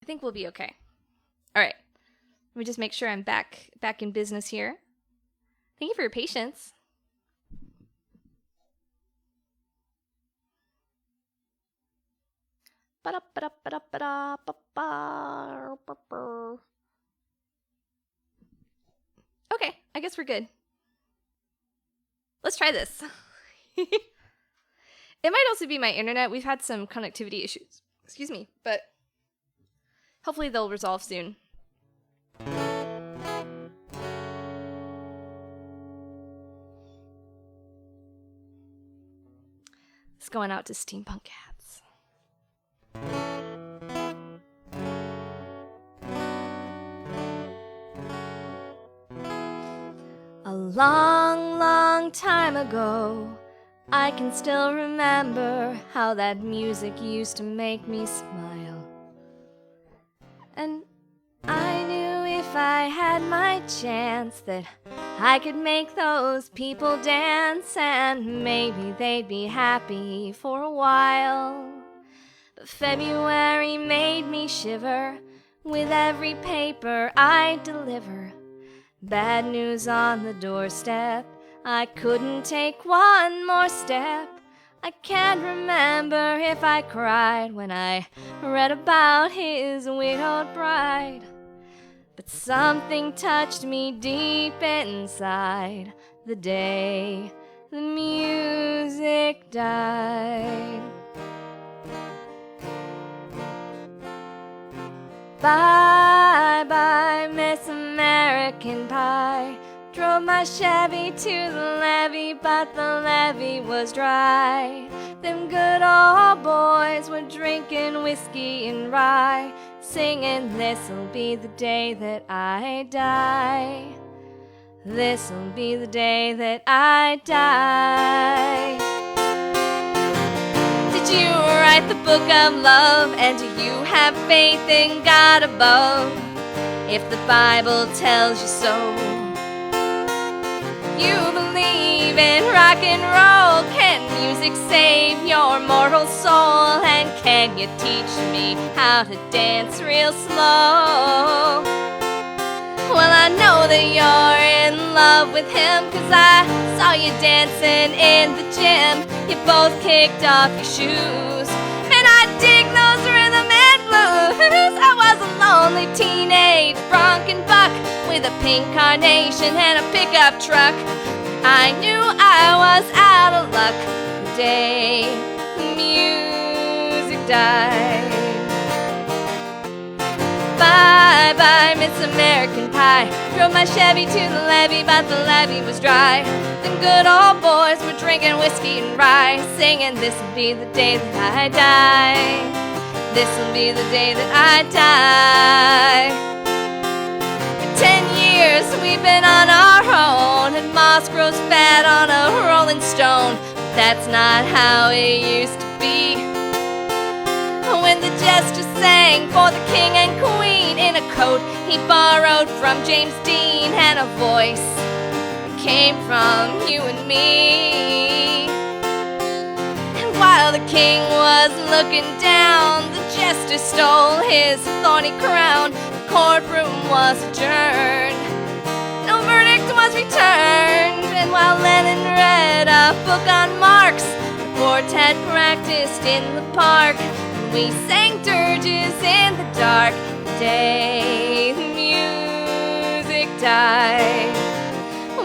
think we'll be okay. All right. Let me just make sure I'm back in business here. Thank you for your patience. Okay, I guess we're good. Let's try this. It might also be my internet. We've had some connectivity issues. Excuse me, but hopefully they'll resolve soon. It's going out to steampunk cats. A long, long time ago, I can still remember how that music used to make me smile. And I knew if I had my chance that I could make those people dance, and maybe they'd be happy for a while. But February made me shiver with every paper I deliver. Bad news on the doorstep, I couldn't take one more step. I can't remember if I cried when I read about his widowed bride. But something touched me deep inside the day the music died. Bye bye, Miss American Pie. Drove my Chevy to the levee, but the levee was dry. Them good old boys were drinking whiskey and rye, singing, "This'll be the day that I die. This'll be the day that I die." Did you write the book of love, and do you have faith in God above? If the Bible tells you so, you believe in rock and roll. Can music save your mortal soul? And can you teach me how to dance real slow? Well, I know that you're in love with him, 'cause I saw you dancing in the gym. You both kicked off your shoes. Man, I dig those rhythm and blues. I was a lonely teenage bronc and buck with a pink carnation and a pickup truck. I knew I was out of luck the day the music died. Bye bye, Miss American Pie. Drove my Chevy to the levee, but the levee was dry. Them good old boys were drinking whiskey and rye, singing, "This'll be the day that I die. This'll be the day that I die." For 10 years we've been on our own, and moss grows fat on a rolling stone. But that's not how it used to be. When the jester sang for the king and queen in a coat he borrowed from James Dean, and a voice that came from you and me. And while the king was looking down, the jester stole his thorny crown. The courtroom was adjourned, no verdict was returned. And while Lennon read a book on Marx, the quartet practiced in the park. We sang dirges in the dark the day the music died.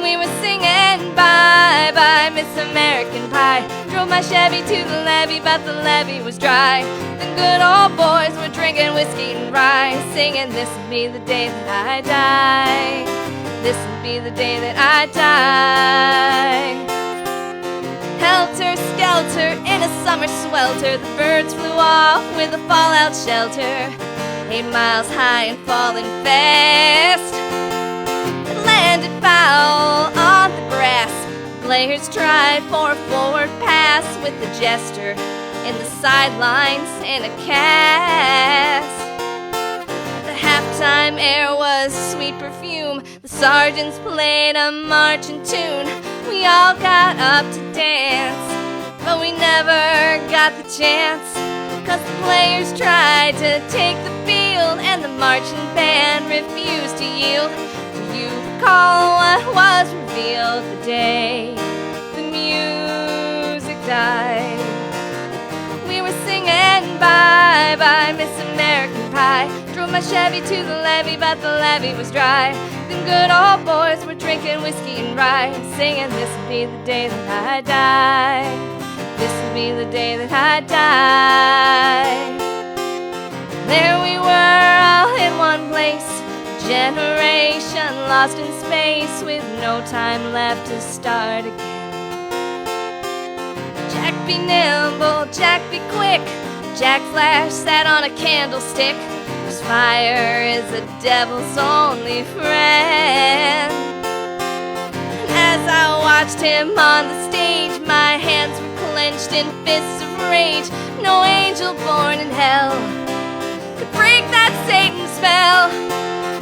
We were singing, "Bye bye, Miss American Pie." Drove my Chevy to the levee, but the levee was dry. The good old boys were drinking whiskey and rye, singing, "This'll be the day that I die. This'll be the day that I die." Helter skelter in a summer swelter, the birds flew off with a fallout shelter. 8 miles high and falling fast, it landed foul on the grass. Players tried for a forward pass with the jester in the sidelines in a cast. The halftime air was sweet perfume. The sergeants played a marching tune. We all got up to dance, but we never got the chance, 'cause the players tried to take the field marching band refused to yield. Do you recall what was revealed the day the music died? We were singing bye bye Miss American Pie. Drove my Chevy to the levee, but the levee was dry. Them good old boys were drinking whiskey and rye, singing this'll be the day that I die. This'll be the day that I die. There we were, all in one place, a generation lost in space, with no time left to start again. Jack be nimble, Jack be quick, Jack Flash sat on a candlestick, 'cause fire is the devil's only friend. And as I watched him on the stage, my hands were clenched in fists of rage. No angel born in hell could break that Satan spell.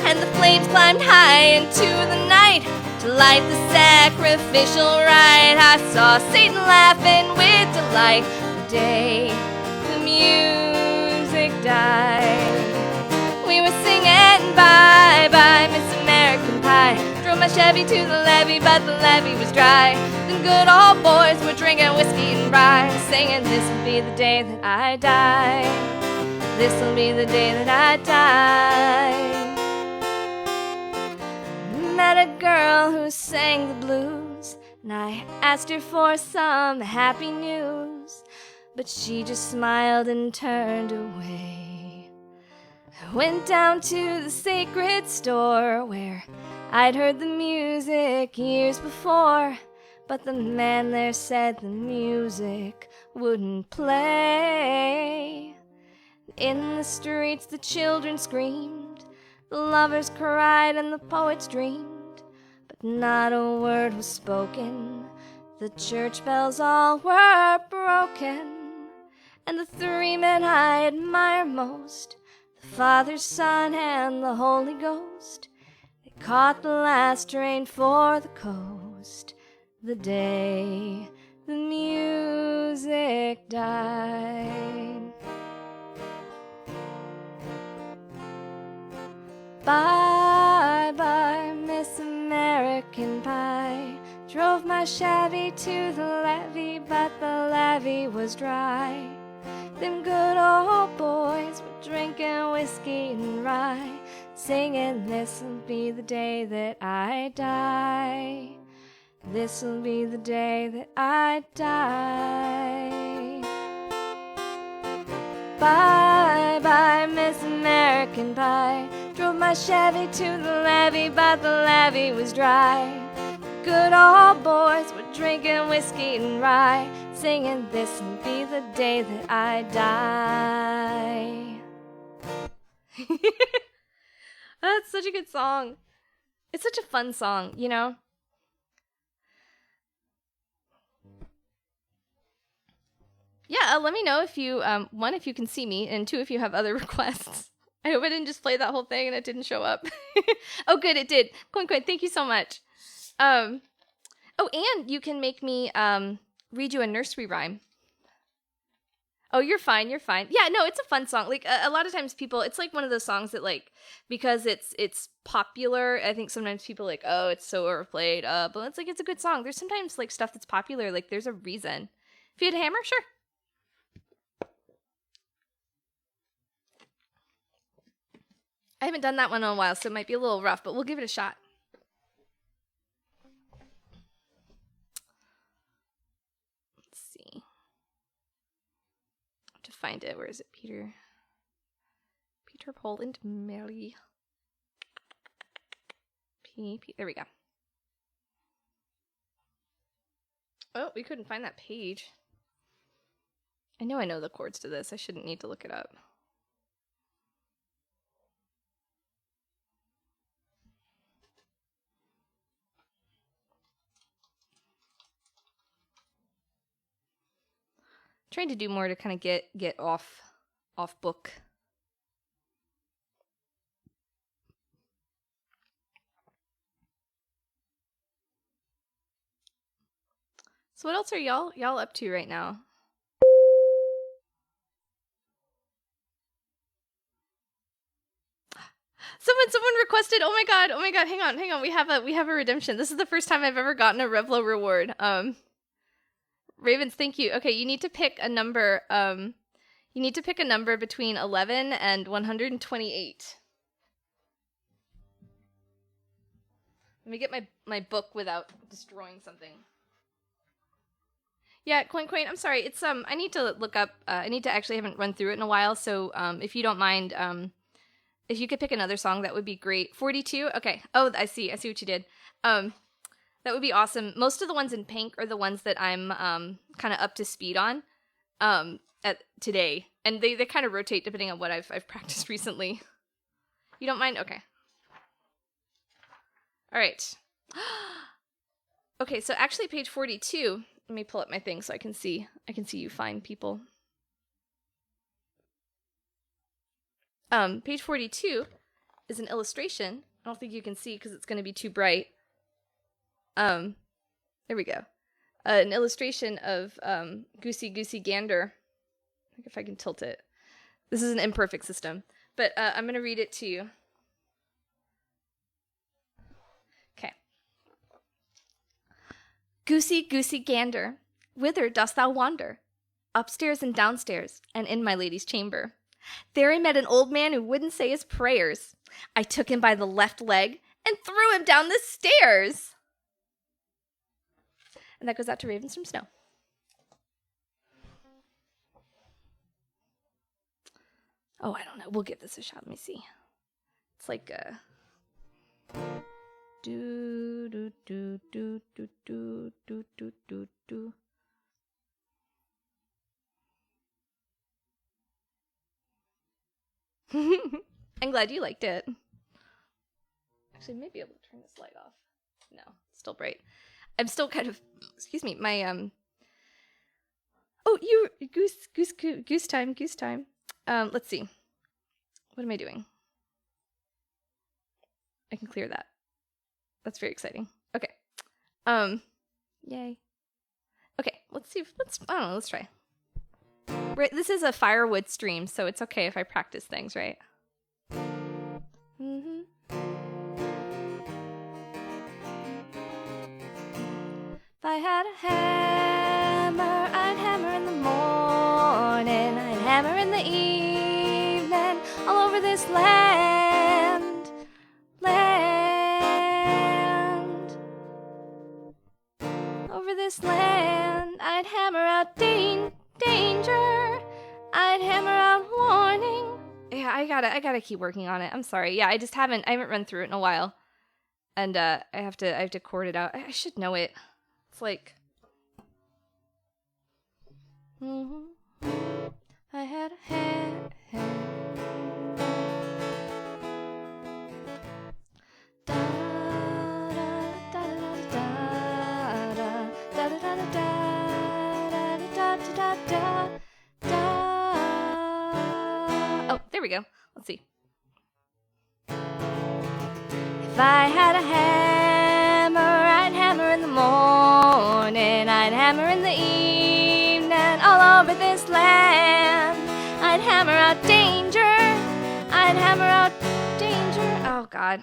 And the flames climbed high into the night to light the sacrificial rite. I saw Satan laughing with delight the day the music died. We were singing bye bye Miss American Pie. Drove my Chevy to the levee, but the levee was dry. Them good old boys were drinking whiskey and rye, singing this'll be the day that I die. This'll be the day that I die. Met a girl who sang the blues, and I asked her for some happy news, but she just smiled and turned away. I went down to the sacred store where I'd heard the music years before, but the man there said the music wouldn't play. In the streets the children screamed, the lovers cried and the poets dreamed, but not a word was spoken. The church bells all were broken, and the three men I admire most, the Father, Son, and the Holy Ghost, they caught the last train for the coast the day the music died. Bye bye Miss American Pie. Drove my Chevy to the levee, but the levee was dry. Them good old boys were drinking whiskey and rye, singing this'll be the day that I die. This'll be the day that I die. Bye bye Miss American Pie. Drove my Chevy to the levee, but the levee was dry. Good old boys were drinking whiskey and rye, singing this'll be the day that I die. That's such a good song. It's such a fun song, you know? Yeah, let me know if you, one, if you can see me, and two, if you have other requests. I hope I didn't just play that whole thing and it didn't show up. Oh, good, it did. Coin, thank you so much. Oh, and you can make me read you a nursery rhyme. Oh, you're fine. Yeah, no, it's a fun song. Like a lot of times people, it's like one of those songs that like, because it's popular, I think sometimes people like, oh, it's so overplayed. But it's like, it's a good song. There's sometimes like stuff that's popular, like there's a reason. If you had a hammer, sure. I haven't done that one in a while, so it might be a little rough, but we'll give it a shot. Let's see. I have to find it. Where is it? Peter Poland Mary. There we go. Oh, we couldn't find that page. I know the chords to this. I shouldn't need to look it up. Trying to do more to kind of get off book. So what else are y'all up to right now? Someone requested. Oh my god. Hang on. We have a redemption. This is the first time I've ever gotten a Revlo reward. Ravens, thank you. Okay, you need to pick a number. You need to pick a number between 11 and 128. Let me get my book without destroying something. Yeah, Quaint, I'm sorry. It's I need to look up. I need to actually haven't run through it in a while. So if you don't mind, if you could pick another song, that would be great. 42. Okay. Oh, I see what you did. That would be awesome. Most of the ones in pink are the ones that I'm kind of up to speed on at today, and they kind of rotate depending on what I've practiced recently. You don't mind? Okay. All right. Okay, so actually page 42. Let me pull up my thing so I can see you fine people. Page 42 is an illustration. I don't think you can see because it's going to be too bright. There we go. An illustration of Goosey Goosey Gander. I think if I can tilt it. This is an imperfect system, but I'm going to read it to you. Okay. Goosey Goosey Gander, whither dost thou wander? Upstairs and downstairs, and in my lady's chamber. There I met an old man who wouldn't say his prayers. I took him by the left leg and threw him down the stairs. And that goes out to Ravens from Snow. Oh, I don't know. We'll give this a shot. Let me see. It's like do do do do do do do do do do. I'm glad you liked it. Actually, maybe able to turn this light off. No, it's still bright. I'm still kind of, excuse me, my oh, you goose time. Let's see. What am I doing? I can clear that. That's very exciting. Okay. Yay. Okay, let's see. I don't know, let's try. This is a firewood stream, so it's okay if I practice things, right? Mm-hmm. If I had a hammer, I'd hammer in the morning, I'd hammer in the evening, all over this land. Over this land, I'd hammer out danger, I'd hammer out warning. Yeah, I gotta keep working on it. I'm sorry. Yeah, I haven't run through it in a while, and I have to chord it out. I should know it. It's like, I had a hand. Oh, there we go. Let's see. If I had a hammer, I'd hammer in the morning, I'd hammer in the evening, all over this land. I'd hammer out danger, I'd hammer out danger. Oh, God.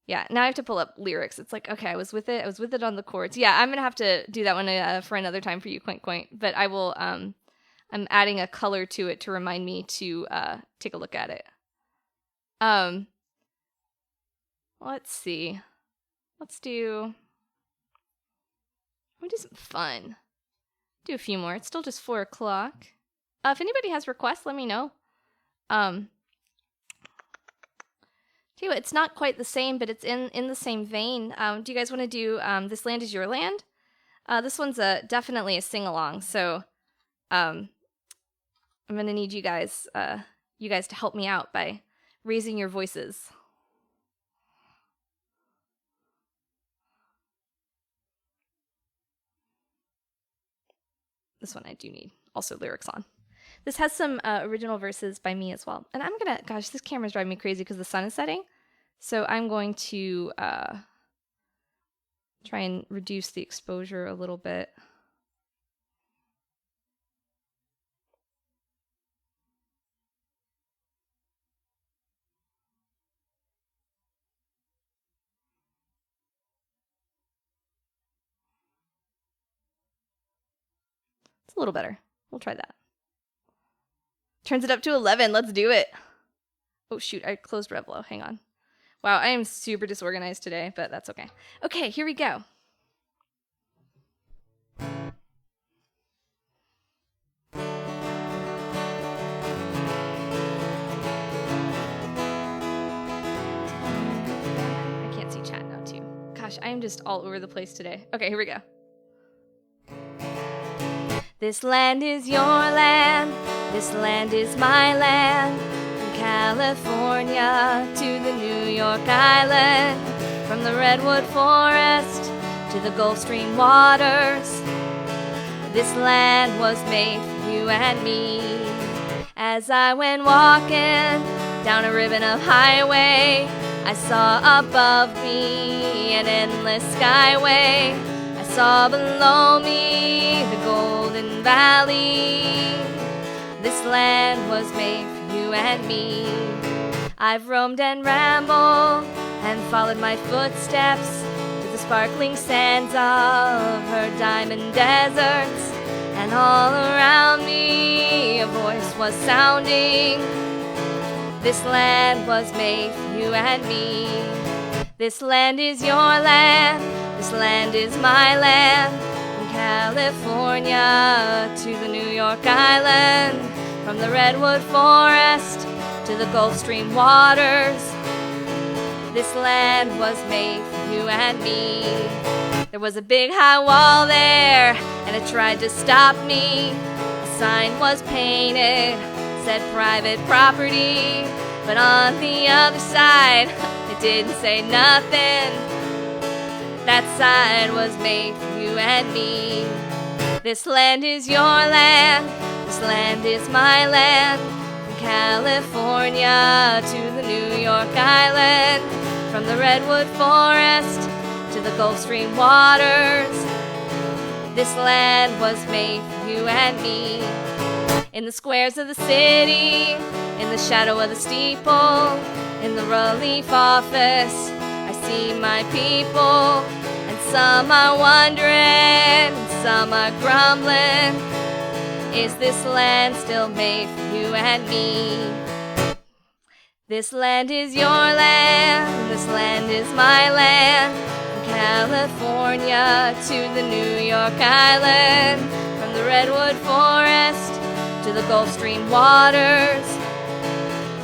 Yeah, now I have to pull up lyrics. It's like, okay, I was with it on the chords. Yeah, I'm gonna have to do that one for another time for you, Quaint. But I will. I'm adding a color to it to remind me to take a look at it. Let's see. Let me do some fun. Do a few more. It's still just 4 o'clock. If anybody has requests, let me know. Tell you what, it's not quite the same, but it's in the same vein. Do you guys want to do This Land Is Your Land? This one's definitely a sing-along, so I'm going to need you guys to help me out by raising your voices. This one I do need also lyrics on. This has some original verses by me as well. And I'm going to, gosh, this camera's driving me crazy because the sun is setting. So I'm going to try and reduce the exposure a little bit. a little better. We'll try that. Turns it up to 11. Let's do it. Oh, shoot. I closed Revlo. Hang on. Wow, I am super disorganized today, but that's okay. Okay, here we go. I can't see chat now, too. Gosh, I am just all over the place today. Okay, here we go. This land is your land. This land is my land. From California to the New York Island. From the Redwood Forest to the Gulf Stream waters. This land was made for you and me. As I went walking down a ribbon of highway, I saw above me an endless skyway. I saw below me the Golden Valley. This land was made for you and me. I've roamed and rambled and followed my footsteps to the sparkling sands of her diamond deserts. And all around me a voice was sounding. This land was made for you and me. This land is your land. This land is my land. From California to the New York Island. From the Redwood Forest to the Gulf Stream waters. This land was made for you and me. There was a big high wall there, and it tried to stop me. A sign was painted, said private property, but on the other side, it didn't say nothing. That side was made for you and me. This land is your land. This land is my land. From California to the New York Island. From the Redwood Forest to the Gulf Stream waters. This land was made for you and me. In the squares of the city, in the shadow of the steeple, in the relief office, I see my people. And some are wondering, and some are grumbling. Is this land still made for you and me? This land is your land, this land is my land. From California to the New York Island. From the Redwood Forest to the Gulf Stream waters.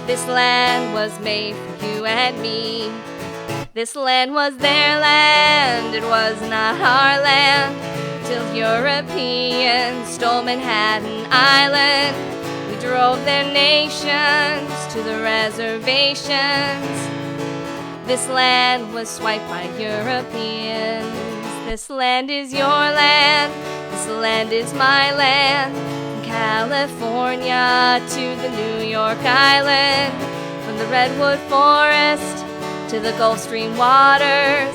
This land was made for you and me. This land was their land, it was not our land. Till Europeans stole Manhattan Island. We drove their nations to the reservations. This land was swiped by Europeans. This land is your land. This land is my land. From California to the New York Island. From the Redwood Forest to the Gulf Stream waters.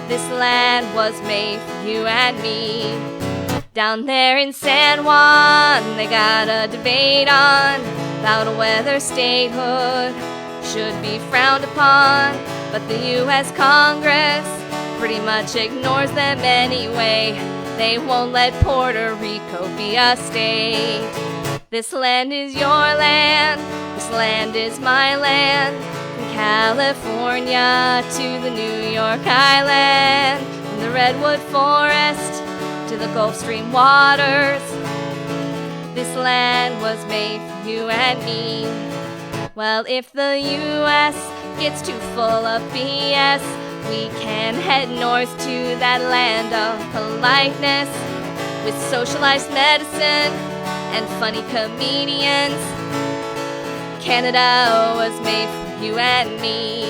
This land was made for you and me. Down there in San Juan, they got a debate on about whether statehood should be frowned upon. But the U.S. Congress pretty much ignores them anyway. They won't let Puerto Rico be a state. This land is your land. This land is my land. From California to the New York Island. From the Redwood Forest to the Gulf Stream waters. This land was made for you and me. Well, if the U.S. gets too full of BS, we can head north to that land of politeness, with socialized medicine and funny comedians. Canada was made for you and me.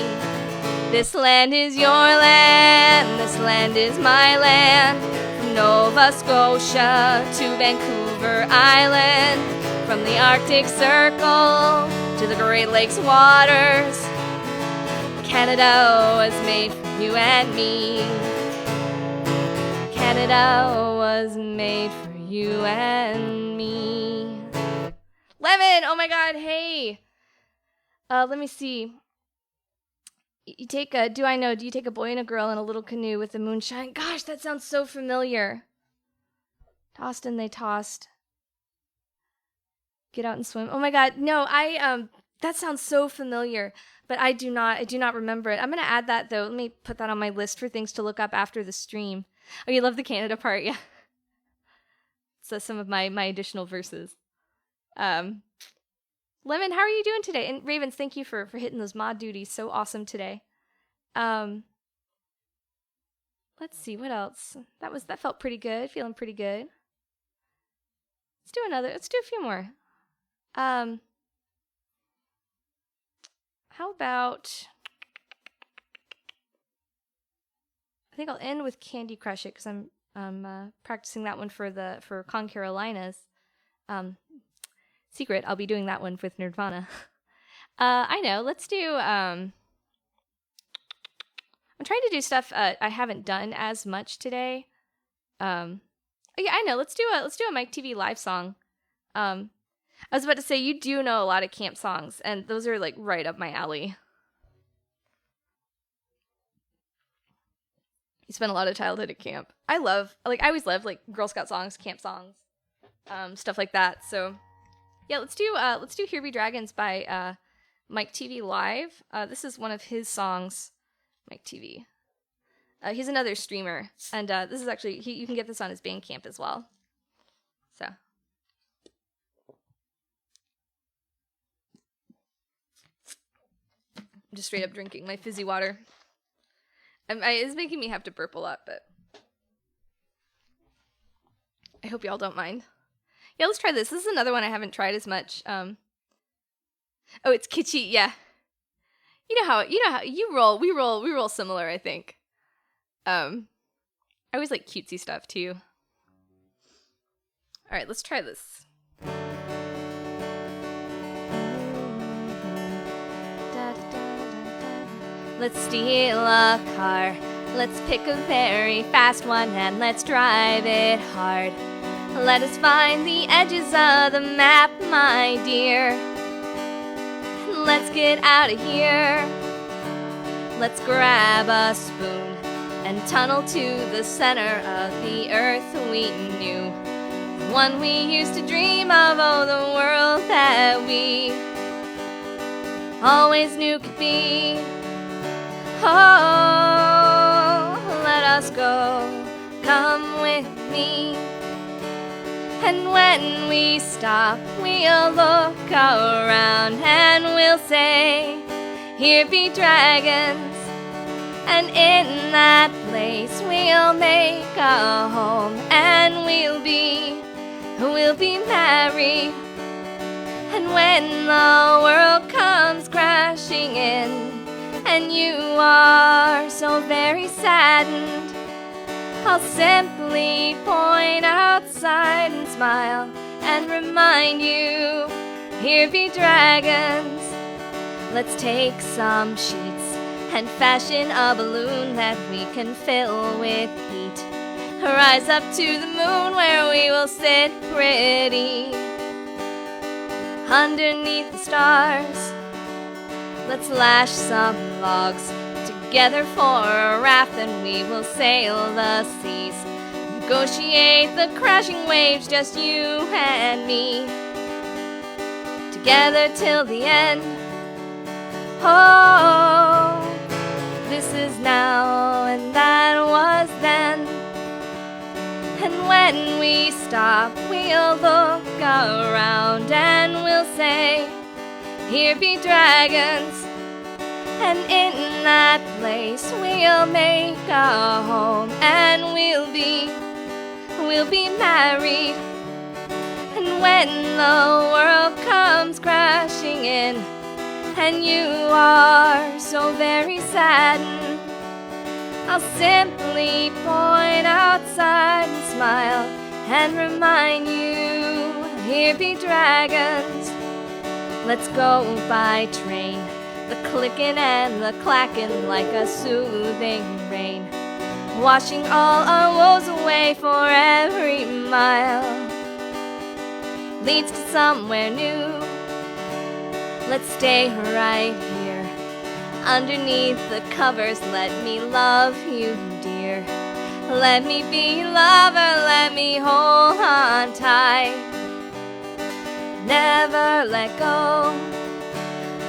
This land is your land, this land is my land. From Nova Scotia to Vancouver Island. From the Arctic Circle to the Great Lakes waters. Canada was made for you and me. Canada was made for you and me. Lemon! Oh my god, hey! Let me see. You take a, do you take a boy and a girl in a little canoe with the moonshine? Gosh, that sounds so familiar. Tossed and they tossed. Get out and swim. Oh my god, no, that sounds so familiar, but I do not remember it. I'm gonna add that though. Let me put that on my list for things to look up after the stream. Oh, you love the Canada part, yeah. So some of my additional verses. Lemon, how are you doing today? And Ravens, thank you for hitting those mod duties. So awesome today. Let's see, what else? That felt pretty good, feeling pretty good. Let's do a few more. How about, I think I'll end with Candy Crush It because I'm practicing that one for Con Carolinas. Secret, I'll be doing that one with Nirvana. I know, let's do, I'm trying to do stuff I haven't done as much today. Oh yeah, I know, let's do a Mike TV live song. I was about to say, you do know a lot of camp songs, and those are, like, right up my alley. You spent a lot of childhood at camp. I always loved, like, Girl Scout songs, camp songs, stuff like that. So, yeah, let's do Here Be Dragons by, Mike TV Live. This is one of his songs, Mike TV. He's another streamer, and, this is actually, you can get this on his Bandcamp as well. So. Just straight up drinking my fizzy water. It's making me have to burp a lot, but I hope y'all don't mind. Yeah, let's try this. This is another one I haven't tried as much. Oh, it's kitschy. Yeah, you know how you roll. We roll similar, I think. I always like cutesy stuff too. All right, let's try this. Let's steal a car, let's pick a very fast one and let's drive it hard. Let us find the edges of the map, my dear. Let's get out of here. Let's grab a spoon and tunnel to the center of the earth we knew. One we used to dream of, oh, the world that we always knew could be. Oh, let us go, come with me. And when we stop, we'll look around and we'll say, here be dragons. And in that place we'll make a home and we'll be married. And when the world comes crashing in, and you are so very saddened, I'll simply point outside and smile and remind you, here be dragons. Let's take some sheets and fashion a balloon that we can fill with heat. Rise up to the moon where we will sit pretty underneath the stars. Let's lash some logs together for a raft, and we will sail the seas. Negotiate the crashing waves, just you and me. Together till the end. Oh, this is now and that was then. And when we stop, we'll look around and we'll say, here be dragons. And in that place we'll make a home and we'll be married. And when the world comes crashing in and you are so very saddened, I'll simply point outside and smile and remind you, here be dragons. Let's go by train, the clicking and the clacking like a soothing rain, washing all our woes away, for every mile leads to somewhere new. Let's stay right here underneath the covers, let me love you, dear. Let me be your lover, let me hold on tight. Never let go.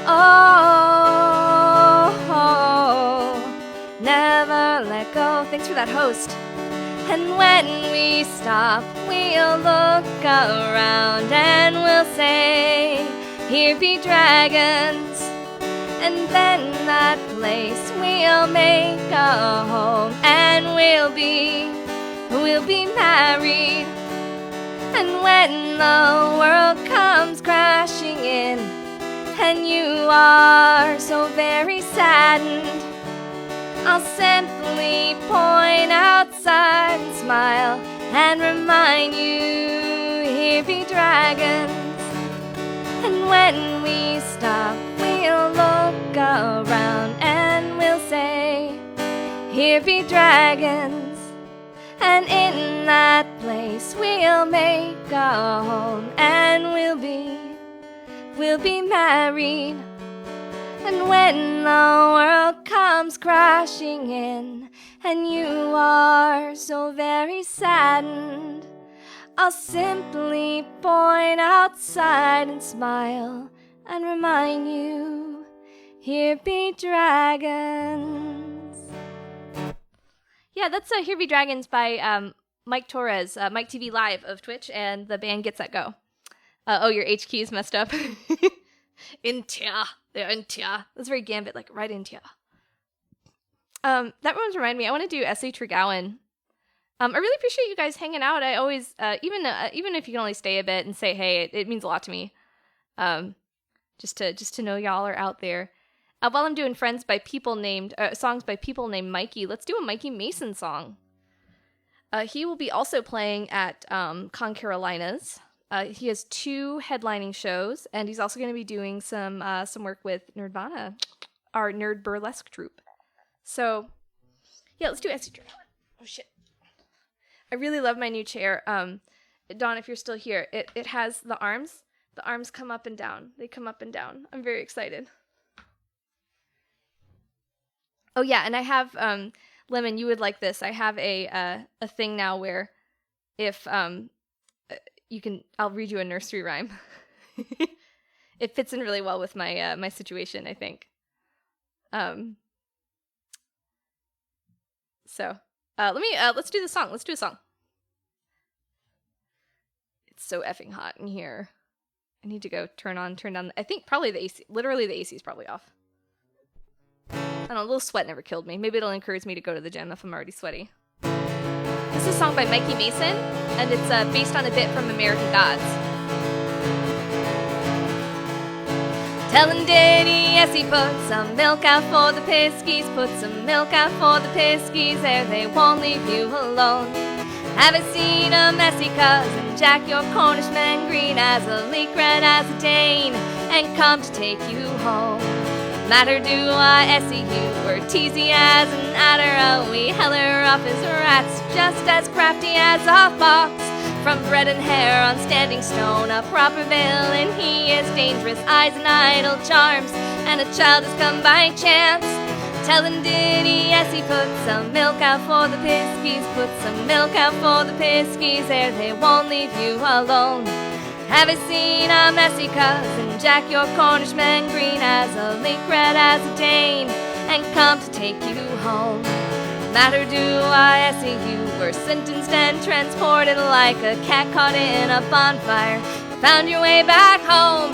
Oh, never let go. Thanks for that host. And when we stop, we'll look around and we'll say, here be dragons. And then that place we'll make a home, and we'll be married. And when the world comes crashing in, and you are so very saddened, I'll simply point outside and smile and remind you, here be dragons. And when we stop, we'll look around and we'll say, here be dragons. And in that place we'll make a home, and we'll be married. And when the world comes crashing in, and you are so very saddened, I'll simply point outside and smile and remind you, here be dragons. Yeah, that's Here Be Dragons by Mike Torres, Mike TV Live of Twitch, and the band Get Set Go. Oh, your H key is messed up. Intia. They're Intia. That's very Gambit, like right Intia. That one's remind me, I want to do S.A. Tregowan. I really appreciate you guys hanging out. I always, even if you can only stay a bit and say, hey, it means a lot to me. Just to know y'all are out there. While I'm doing songs by people named Mikey, let's do a Mikey Mason song. He will be also playing at Con Carolinas. He has 2 headlining shows, and he's also going to be doing some work with Nerdvana, our nerd burlesque troupe. So, yeah, let's do S.A. Tregowan. Oh shit. I really love my new chair. Dawn, if you're still here, it has the arms. The arms come up and down. They come up and down. I'm very excited. Oh yeah, and I have Lemon, you would like this. I have a thing now where if you can, I'll read you a nursery rhyme. It fits in really well with my my situation, I think. So let's do the song. Let's do a song. It's so effing hot in here. I need to go turn down. I think probably the AC. Literally, the AC is probably off. I don't know, a little sweat never killed me. Maybe it'll encourage me to go to the gym if I'm already sweaty. This is a song by Mikey Mason, and it's based on a bit from American Gods. Telling Diddy, yes, he put some milk out for the piskies, put some milk out for the piskies, there they won't leave you alone. Haven't seen a messy cousin, Jack, your Cornishman, green as a leek, red as a Dane, and come to take you home. Matter do I SEU, we're teasy as an adder, we held her off as rats, just as crafty as a fox. From bread and hair on standing stone, a proper villain he is, dangerous eyes and idle charms, and a child has come by chance. Telling Diddy, yes, he put some milk out for the piskies, put some milk out for the piskies, there they won't leave you alone. Haven't seen a messy cousin, Jack, your Cornishman, green as a leek, red as a Dane, and come to take you home. Matter do I SEU, were sentenced and transported like a cat caught in a bonfire. Found your way back home,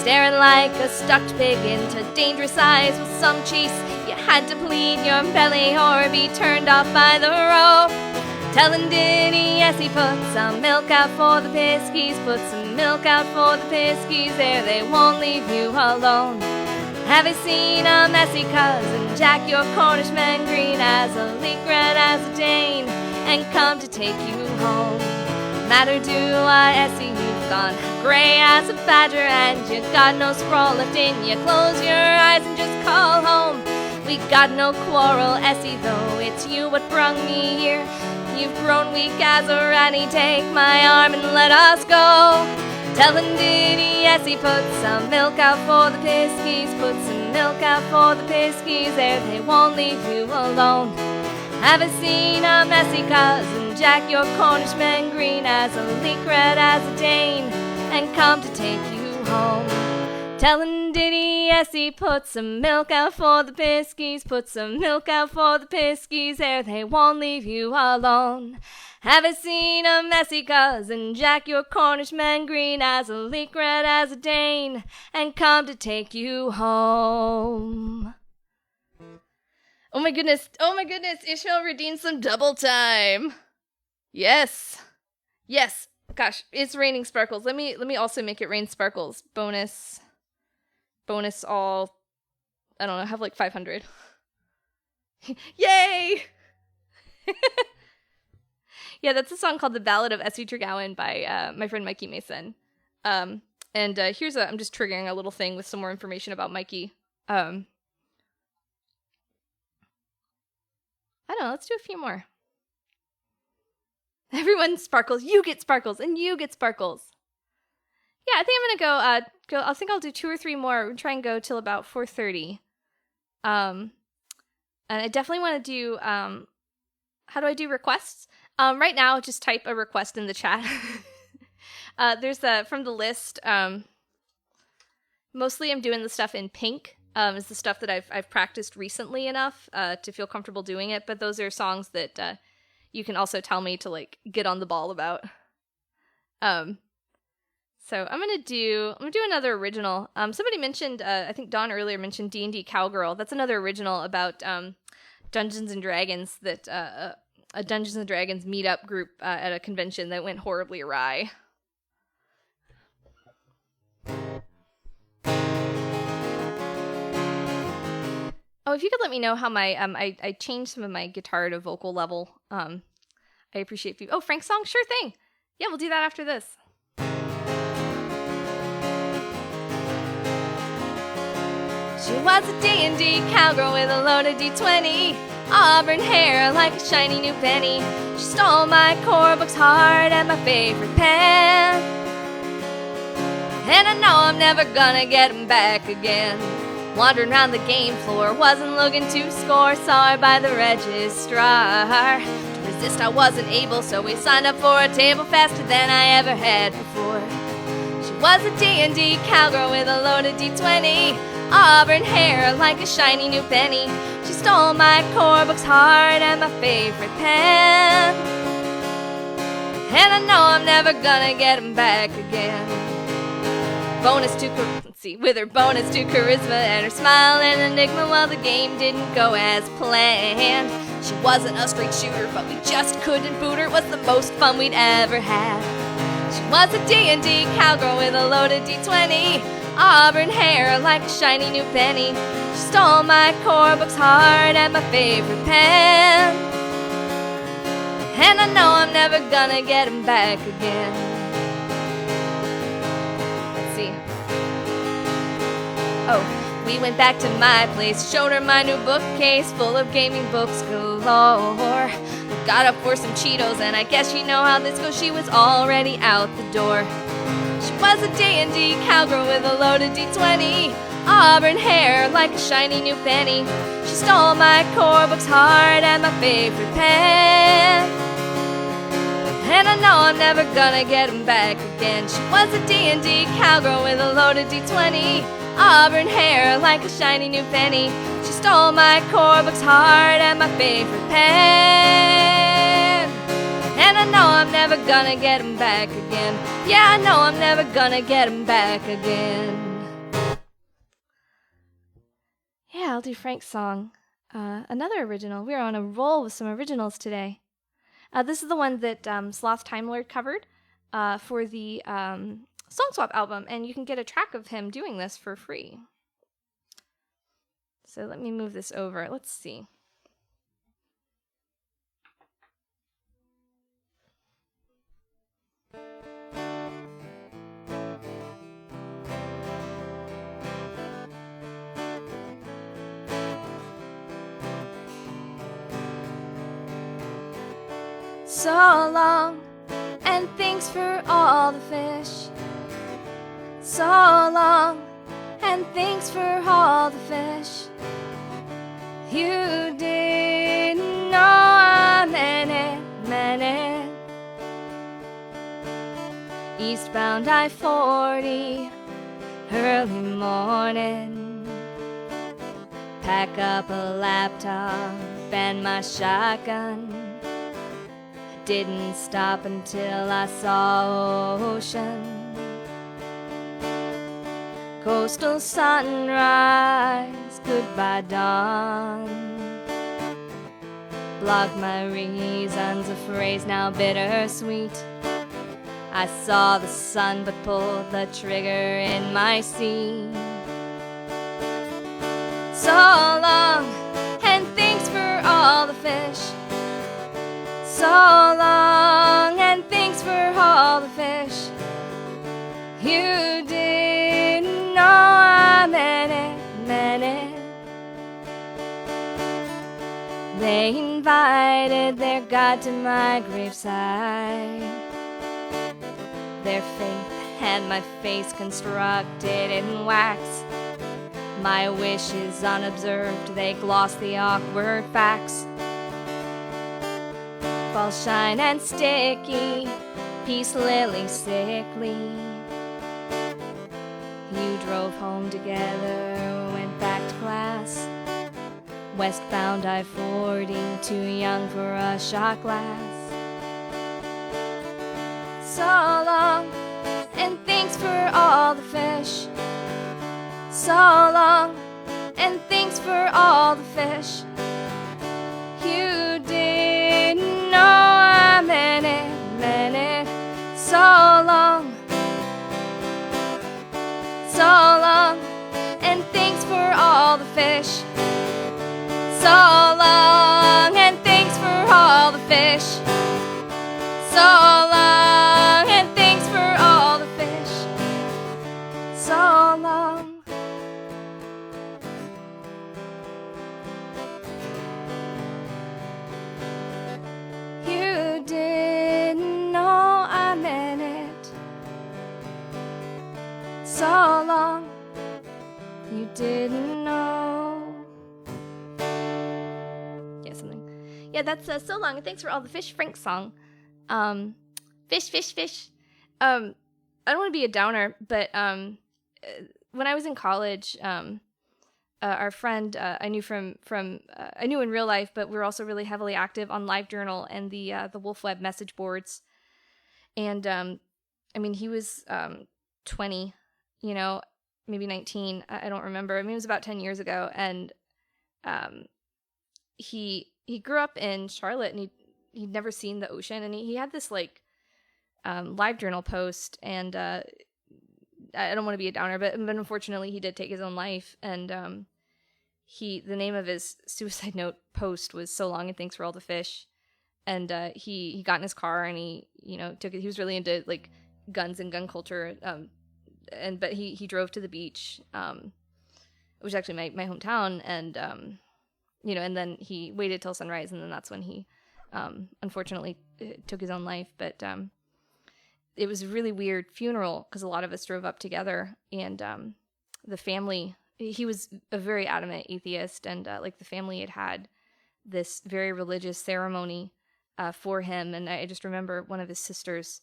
staring like a stuck pig into dangerous eyes with some cheese. You had to plead your belly or be turned off by the rope. Telling Diddy, yes, he put some milk out for the piskies, put some milk out for the piskies, there they won't leave you alone. Have you seen a messy cousin, Jack, your Cornishman, green as a leek, red as a Dane, and come to take you home. Matter do I see you've gone gray as a badger, and you got no scrawl left in you. Close your eyes and just call home. We got no quarrel, Essie, though it's you what brung me here. You've grown weak as a ratty, take my arm and let us go. Telling Diddy, Essie, put some milk out for the piskies, put some milk out for the piskies, there they won't leave you alone. Have I seen a messy cousin Jack, your Cornishman green as a leek, red as a Dane, and come to take you home? Tellin' Diddy, yes, he put some milk out for the piskies, put some milk out for the piskies, ere they won't leave you alone. Have I seen a messy cousin Jack, your Cornishman green as a leek, red as a Dane, and come to take you home? Oh my goodness, Ishmael redeemed some double time. Yes. Gosh, it's raining sparkles. Let me also make it rain sparkles. Bonus all, I don't know, have like 500. Yay! Yeah, that's a song called The Ballad of Essie Tregowan by my friend Mikey Mason. I'm just triggering a little thing with some more information about Mikey. I don't know, let's do a few more. Everyone sparkles, you get sparkles, and you get sparkles. Yeah, I think I'm gonna I think I'll do 2 or 3 more. We'll try and go till about 4:30. And I definitely want to do, how do I do requests? Right now, just type a request in the chat. There's from the list, mostly I'm doing the stuff in pink. Is the stuff that I've practiced recently enough to feel comfortable doing it, but those are songs that you can also tell me to like get on the ball about. So I'm gonna do another original. Somebody mentioned, I think Dawn earlier mentioned D&D Cowgirl. That's another original about Dungeons and Dragons, that a Dungeons and Dragons meetup group at a convention that went horribly awry. Oh, if you could let me know how my I changed some of my guitar to vocal level. I appreciate you. Oh, Frank's song, sure thing. Yeah, we'll do that after this. She was a D&D cowgirl with a loaded D20, auburn hair like a shiny new penny. She stole my core book's heart and my favorite pen, and I know I'm never gonna get him back again. Wandering around the game floor, wasn't looking to score, saw her by the registrar. To resist I wasn't able, so we signed up for a table faster than I ever had before. She was a D&D cowgirl with a loaded D20, auburn hair like a shiny new penny. She stole my core book's heart and my favorite pen, and I know I'm never gonna get him back again. Bonus to with her bonus to charisma and her smile and enigma, well, the game didn't go as planned. She wasn't a straight shooter, but we just couldn't boot her. It was the most fun we'd ever had. She was a D&D cowgirl with a loaded D20, auburn hair like a shiny new penny. She stole my core book's heart and my favorite pen, and I know I'm never gonna get him back again. Oh, we went back to my place, showed her my new bookcase full of gaming books galore. We got up for some Cheetos, and I guess you know how this goes, she was already out the door. She was a D&D cowgirl with a loaded D20, auburn hair like a shiny new penny. She stole my core book's heart and my favorite pen, and I know I'm never gonna get him back again. She was a D&D cowgirl with a loaded D20, auburn hair like a shiny new penny. She stole my core book's heart and my favorite pen, and I know I'm never gonna get him back again. Yeah, I know I'm never gonna get him back again. Yeah, I'll do Frank's song. Another original. We're on a roll with some originals today. This is the one that Sloth Time Lord covered for the Song Swap album, and you can get a track of him doing this for free. So let me move this over. Let's see. So long, and thanks for all the fish. So long, and thanks for all the fish. You didn't know Westbound I-40, early morning. Pack up a laptop and my shotgun. Didn't stop until I saw ocean. Coastal sunrise, goodbye dawn. Blocked my reasons, a phrase now bittersweet. I saw the sun but pulled the trigger in my seat. So long, and thanks for all the fish. So long, and thanks for all the fish. You didn't know I meant it. They invited their God to my graveside. Their faith had my face constructed in wax. My wishes unobserved, they glossed the awkward facts. Fall shine and sticky, peace lily sickly. You drove home together, went back to class. Westbound I-40, too young for a shot glass. So long, and thanks for all the fish. So long, and thanks for all the fish. You didn't know I meant it. So long, and thanks for all the fish. So long, and thanks for all the fish. So long, and thanks for all the fish. So long. You didn't know I meant it. So long, you didn't know. Yeah, something. Yeah, that's So Long and Thanks for All the Fish, Frank's song. Fish. I don't want to be a downer, but when I was in college, our friend I knew I knew in real life, but we were also really heavily active on LiveJournal and the Wolf Web message boards. And I mean, he was 20, maybe 19. I don't remember. I mean, it was about 10 years ago, and he grew up in Charlotte, and he'd never seen the ocean, and he had this LiveJournal post, and I don't want to be a downer, but unfortunately he did take his own life, and the name of his suicide note post was "So Long and Thanks for All the Fish," and he got in his car and he took it. He was really into like guns and gun culture, but he drove to the beach, which is actually my hometown, and and then he waited till sunrise, and then that's when he unfortunately took his own life. But it was a really weird funeral because a lot of us drove up together, and the family, he was a very adamant atheist, and the family had this very religious ceremony for him. And I just remember one of his sisters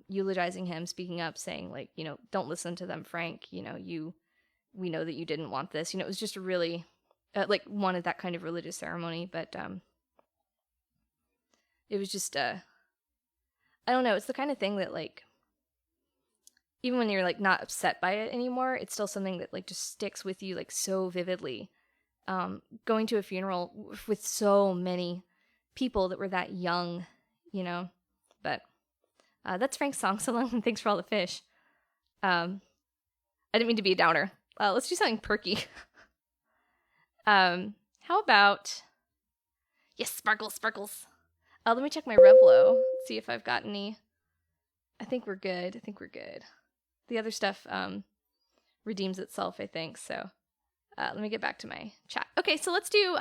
eulogizing him, speaking up, saying don't listen to them, Frank. We know that you didn't want this. It was just a really wanted that kind of religious ceremony, but it was just I don't know. It's the kind of thing that even when you're not upset by it anymore, it's still something that just sticks with you so vividly. Going to a funeral with so many people that were that young, But that's Frank's song, "So Long and Thanks for All the Fish." I didn't mean to be a downer. Let's do something perky. How about yes, sparkles. Let me check my Revlo, see if I've got any. I think we're good. The other stuff redeems itself, I think. So let me get back to my chat. Okay, so let's do,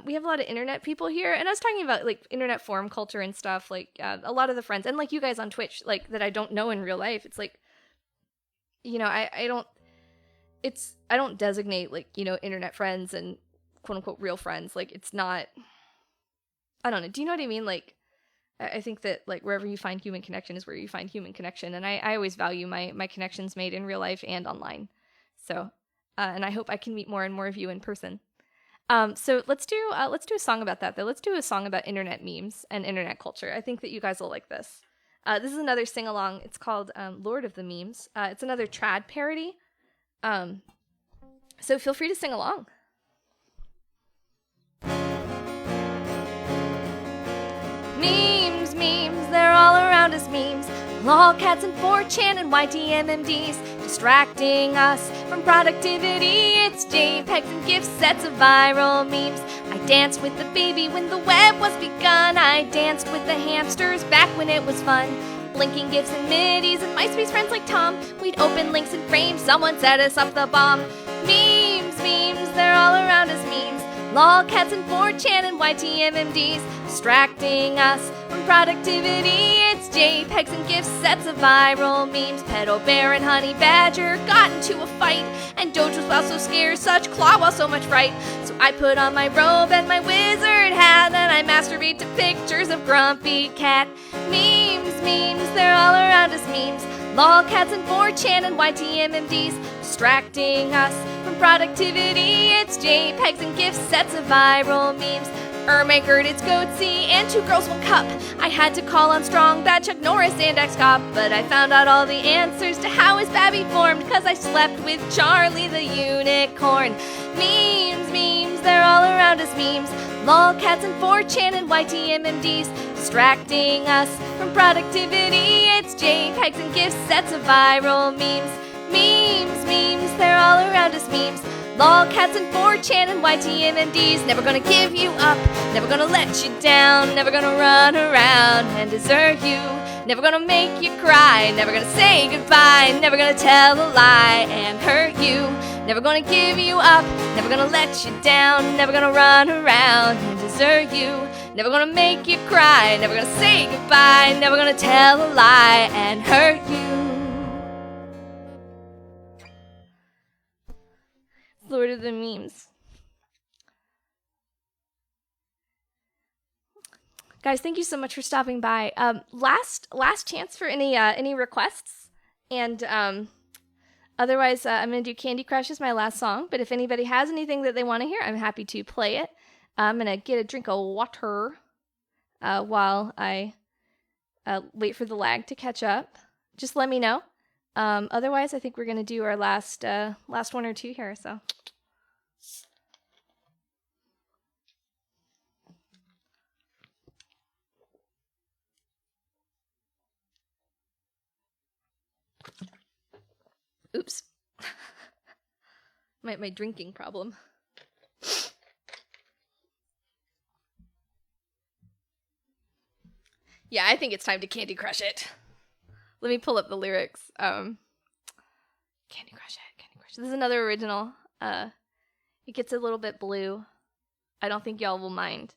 we have a lot of internet people here, and I was talking about internet forum culture and stuff, a lot of the friends, and you guys on Twitch, that I don't know in real life. It's I don't designate internet friends and quote unquote real friends. It's not, I don't know. Do you know what I mean? I think that like wherever you find human connection is where you find human connection, and I always value my connections made in real life and online. So, and I hope I can meet more and more of you in person. So let's do a song about that though. Let's do a song about internet memes and internet culture. I think that you guys will like this. This is another sing along. It's called Lord of the Memes. It's another trad parody. So feel free to sing along. Memes, memes, they're all around us, memes. Lolcats and 4chan and YTMMDs distracting us from productivity. It's JPEGs and GIF sets of viral memes. I danced with the baby when the web was begun. I danced with the hamsters back when it was fun. Blinking GIFs and middies and MySpace friends like Tom. We'd open links and frames, someone set us up the bomb. Memes, memes, they're all around us, memes. Lolcats and 4chan and YTMMDs distracting us from productivity. It's JPEGs and GIF sets of viral memes. Pedo Bear and Honey Badger got into a fight, and Doge was so scared, such claw while so much fright. So I put on my robe and my wizard hat, and I masturbate to pictures of Grumpy Cat. Memes, memes, they're all around us, memes. Lolcats and 4chan and YTMMDs distracting us from productivity. It's JPEGs and GIF sets of viral memes. Ermakered, it's Goatsy, and 2 Girls 1 Cup. I had to call on Strong, Bad Chuck Norris, and X-Cop, but I found out all the answers to how his babby formed, cause I slept with Charlie the Unicorn. Memes, memes, they're all around us, memes. Lolcats and 4chan and YTMMDs distracting us from productivity. It's JPEGs and GIF sets of viral memes. Memes, memes, they're all around us, memes. Lolcats and 4chan and YTMMDs. Never gonna give you up, never gonna let you down, never gonna run around and desert you, never gonna make you cry, never gonna say goodbye, never gonna tell a lie and hurt you, never gonna give you up, never gonna let you down, never gonna run around and desert you, never gonna make you cry, never gonna say goodbye, never gonna tell a lie and hurt you. Lord of the Memes. Guys, thank you so much for stopping by. Last chance for any requests, and otherwise I'm gonna do Candy Crush as my last song. But if anybody has anything that they want to hear, I'm happy to play it. I'm gonna get a drink of water while I wait for the lag to catch up. Just let me know. Otherwise, I think we're gonna do our last one or two here. So. Oops. my drinking problem. Yeah, I think it's time to Candy Crush it. Let me pull up the lyrics. Candy Crush it, Candy Crush it. This is another original. It gets a little bit blue. I don't think y'all will mind.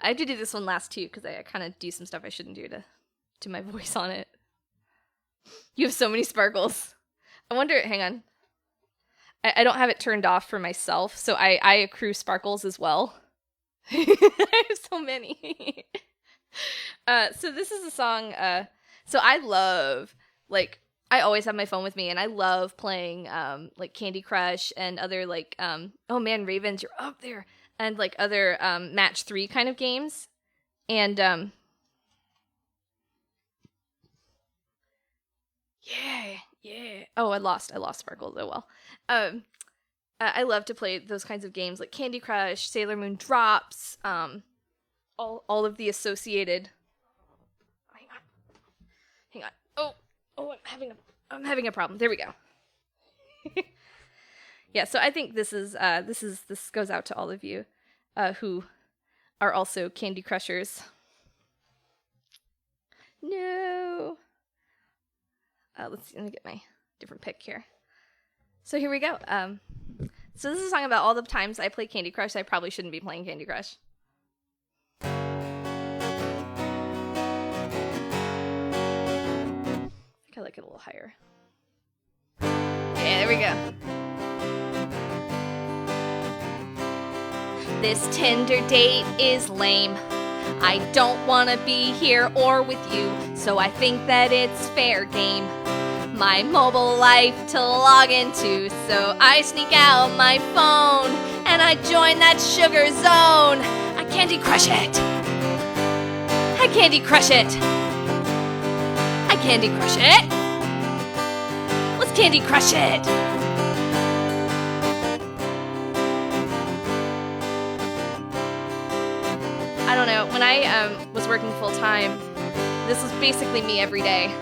I have to do this one last too, because I kind of do some stuff I shouldn't do to my voice on it. You have so many sparkles. I wonder, hang on. I don't have it turned off for myself, so I accrue sparkles as well. I have so many. So this is a song, so I love, like, I always have my phone with me, and I love playing, like, Candy Crush and other, like, oh man, Ravens, you're up there, and, like, other, Match 3 kind of games, and, yeah, oh, I lost sparkles, oh well. I love to play those kinds of games, like Candy Crush, Sailor Moon Drops, all of the associated. Hang on. Oh, I'm having a problem. There we go. Yeah, so I think this goes out to all of you, who are also Candy Crushers. No. Let me get my different pick here. So here we go. So this is a song about all the times I play Candy Crush. I probably shouldn't be playing Candy Crush. I like it a little higher. Yeah, there we go. This Tinder date is lame. I don't wanna be here or with you, so I think that it's fair game. My mobile life to log into, so I sneak out my phone and I join that sugar zone. I Candy Crush it. I Candy Crush it. I Candy Crush it. Let's Candy Crush it. I don't know, when I was working full time, this was basically me every day.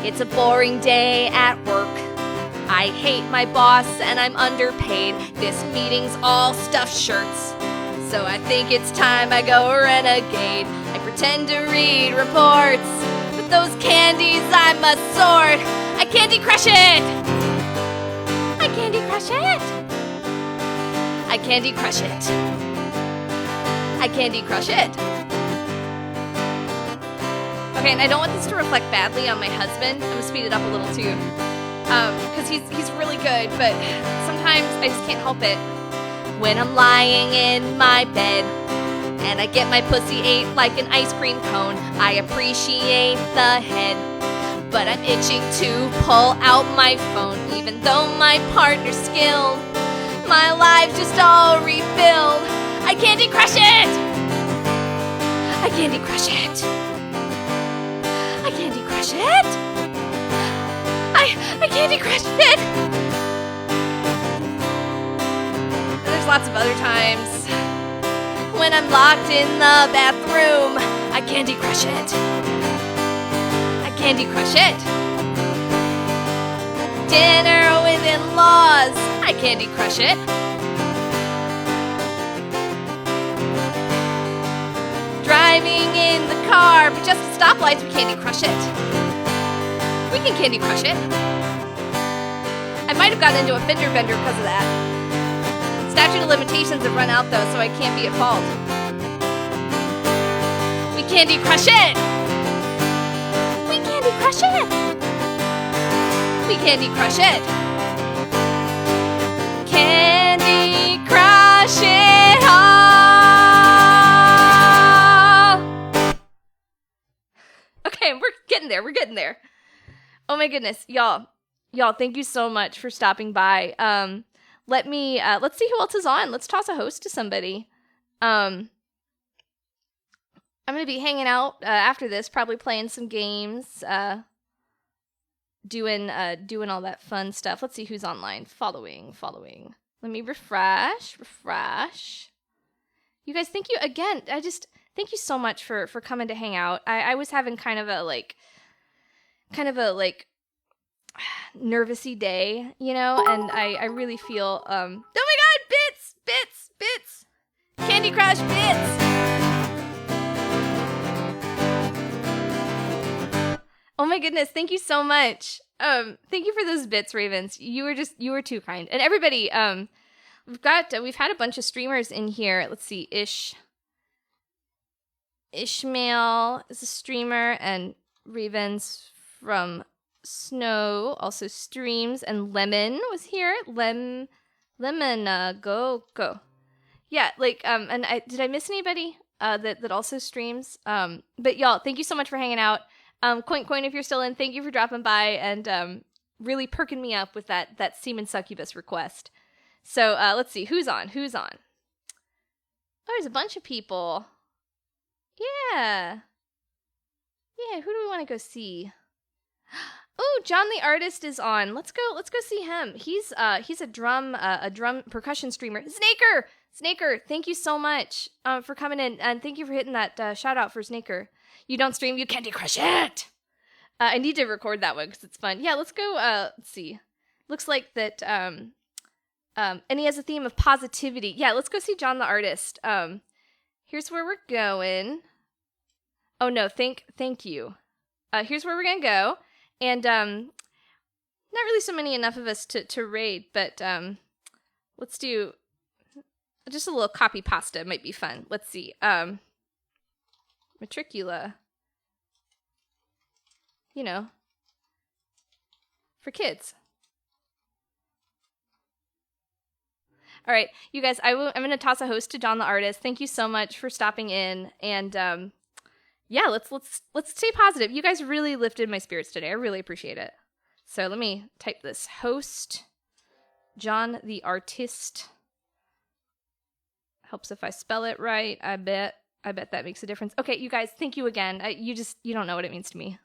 It's a boring day at work. I hate my boss and I'm underpaid. This meeting's all stuffed shirts. So I think it's time I go renegade. I pretend to read reports, but those candies I must sort. I Candy Crush it! I Candy Crush it! I Candy Crush it! I Candy Crush it! Okay, and I don't want this to reflect badly on my husband. I'm gonna speed it up a little too. Because he's really good, but sometimes I just can't help it. When I'm lying in my bed and I get my pussy ate like an ice cream cone, I appreciate the head, but I'm itching to pull out my phone. Even though my partner's skilled, my life just all refilled. I Candy Crush it! I Candy Crush it! I Candy Crush it! I Candy Crush it! There's lots of other times when I'm locked in the bathroom. I Candy Crush it! I Candy Crush it! Dinner with in-laws. I Candy Crush it! Driving in the car, but just at stoplights, we Candy Crush it. We can Candy Crush it. I might have gotten into a fender bender because of that. Statute of limitations have run out though, so I can't be at fault. We Candy Crush it. We Candy Crush it. We Candy Crush it. Candy Crush it all. Okay, we're getting there. We're getting there. Oh my goodness, y'all, thank you so much for stopping by. Let's see who else is on. Let's toss a host to somebody. I'm gonna be hanging out after this, probably playing some games, doing all that fun stuff. Let's see who's online. Following. Let me refresh. You guys, thank you again. Thank you so much for coming to hang out. I was having kind of a nervousy day, you know, and I really feel oh my god, bits, Candy Crush bits. Oh my goodness, thank you so much. Thank you for those bits, Ravens. You were too kind. And everybody, we've had a bunch of streamers in here. Let's see, Ishmael is a streamer, and Ravens from Snow also streams, and Lemon was here. Lemon, go. Yeah, and did I miss anybody that also streams? But y'all, thank you so much for hanging out. Coin, if you're still in, thank you for dropping by and really perking me up with that Semen Succubus request. So let's see, who's on? Oh, there's a bunch of people. Yeah, who do we want to go see? Oh, John the Artist is on. Let's go see him. He's a drum percussion streamer. Snaker, thank you so much for coming in, and thank you for hitting that shout out for Snaker. You don't stream, you Candy Crush it. I need to record that one because it's fun. Yeah, let's go. Let's see. Looks like that. And he has a theme of positivity. Yeah, let's go see John the Artist. Here's where we're going. Oh no, thank you. Here's where we're gonna go. And not really enough of us to raid, but let's do just a little copy pasta. Might be fun. Let's see. Matricula. You know, for kids. All right, you guys, I'm going to toss a host to John the artist. Thank you so much for stopping in, and yeah, let's stay positive. You guys really lifted my spirits today. I really appreciate it. So let me type this: host John the artist. Helps if I spell it right. I bet that makes a difference. Okay, you guys, thank you again. You don't know what it means to me.